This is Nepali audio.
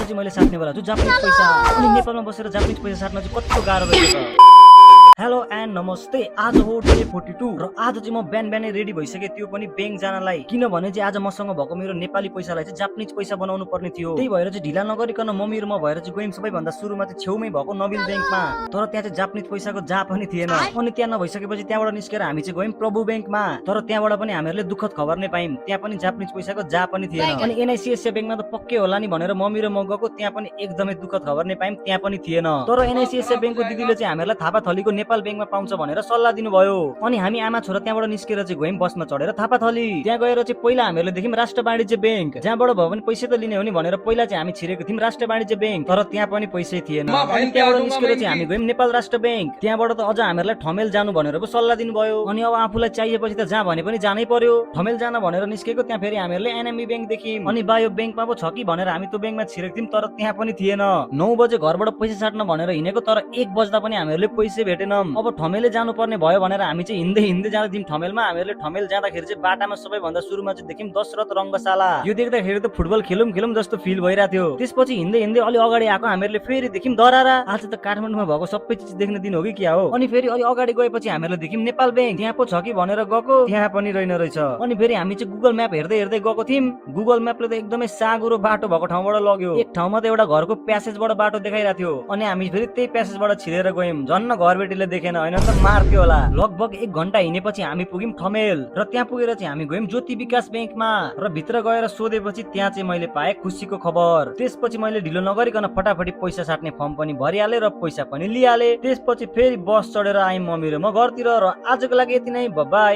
चाहिँ मैले साट्ने बेला जापानिज पैसा अनि नेपालमा बसेर जापानिज पैसा साट्न चाहिँ कतिको गाह्रो रहेछ त। हेलो एन्ड नमस्ते। आज हो डे 42 र आज चाहिँ म बिहान बिहानै रेडी भइसके त्यो पनि ब्याङ्क जानलाई, किनभने चाहिँ आज मसँग भएको मेरो नेपाली पैसालाई चाहिँ जापानिज पैसा बनाउनु पर्ने थियो। त्यही भएर चाहिँ ढिला नगरिकन मम्मी र म भएर चाहिँ गयौँ सबैभन्दा सुरुमा चाहिँ छेउमै भएको नबिल ब्याङ्कमा। तर त्यहाँ चाहिँ जापानिज पैसाको जा पनि थिएन। अनि त्यहाँ नभइसकेपछि त्यहाँबाट निस्केर हामी चाहिँ गयौँ प्रभु ब्याङ्कमा। तर त्यहाँबाट पनि हामीहरूले दुःखद खबर नै पायौँ, त्यहाँ पनि जापानिज पैसाको जा पनि थिएन। अनि एनआइसिएससी ब्याङ्कमा त पक्कै होला नि भनेर मम्मी र म गएको, त्यहाँ पनि एकदमै दुःखद खबर नै पायौँ, त्यहाँ पनि थिएन। तर एनआइसिएससी ब्याङ्कको दिदीले चाहिँ हामीहरूलाई थापाथलीको नेपाल ब्याङ्कमा पाउँछ भनेर सल्लाह दिनुभयो। अनि हामी आमा छोरा त्यहाँबाट निस्केर चाहिँ गयौँ बसमा चढेर थापाथली। त्यहाँ गएर चाहिँ पहिला हामीहरूले देख्यौँ राष्ट्र वाणिज्य ब्याङ्क, जहाँबाट भयो भने पैसा त लिने हो नि भनेर पहिला चाहिँ हामी छिरेको थियौँ राष्ट्र वाणिज्य ब्याङ्क, तर त्यहाँ पनि पैसै थिएन। अनि त्यहाँबाट निस्केर चाहिँ हामी गयौँ नेपाल राष्ट्र ब्याङ्क। त्यहाँबाट त अझ हामीहरूलाई ठमेल जानु भनेर पो सल्लाह दिनुभयो। अनि अब आफूलाई चाहिएपछि त जहाँ भने पनि जानै पर्यो, ठमेल जान भनेर निस्केको। त्यहाँ फेरि हामीहरूले एनएमई ब्याङ्क देख्यौँ। अनि बायो ब्याङ्कमा पो छ कि भनेर हामी त्यो ब्याङ्कमा छिरेको थियौँ, तर त्यहाँ पनि थिएन। 9 बजे घरबाट पैसा साट्न भनेर हिँडेको, तर 1 बज्दा पनि हामीहरूले पैसै भेटेनौँ। अब ठमेलै जानु पर्ने भयो भनेर हामी चाहिँ हिँड्दै हिँड्दै जाँदै थियौँ ठमेलमा। हामीहरूले ठमेल जाँदाखेरि चाहिँ बाटामा सबैभन्दा सुरुमा चाहिँ देख्यौँ दशरथ रङ्गशाला। यो देख्दाखेरि त फुटबल खेलौँ खेलौँ जस्तो फिल भइरहेको थियो। त्यसपछि हिँड्दै हिँड्दै अलि अगाडि आएको हामीहरूले फेरि देख्यौँ दरारा। आज त काठमाडौँमा भएको सबै चिज देख्ने दिन हो कि क्या हो। अनि फेरि अलि अगाडि गएपछि हामीहरूले देख्यौँ नेपाल ब्याङ्क, त्यहाँ पो छ कि भनेर गएको, त्यहाँ पनि रहेन रहेछ। अनि फेरि हामी चाहिँ गुगल म्याप हेर्दै हेर्दै गएको थियौँ। गुगल म्यापले त एकदमै साँगुरो बाटो भएको ठाउँबाट लग्यो। एक ठाउँमा त एउटा घरको प्यासेजबाट बाटो देखाइरहेको थियो। अनि हामी फेरि त्यही प्यासेजबाट छिरेर गयौँ। झन्न घरबेटीले देखेन होइन त मार्थ्यो होला। लगभग 1 घण्टा हिँडेपछि हामी पुग्यौँ ठमेल। र त्यहाँ पुगेर चाहिँ हामी गयौँ ज्योति विकास ब्याङ्कमा। र भित्र गएर सोधेपछि त्यहाँ चाहिँ मैले पाएँ खुसीको खबर। त्यसपछि मैले ढिलो नगरिकन फटाफटी पैसा साट्ने फर्म पनि भरिहालेँ र पैसा पनि लिइहालेँ। त्यसपछि फेरि बस चढेर आयौँ मम्मी र म घरतिर। र आजको लागि यति नै, बाइ।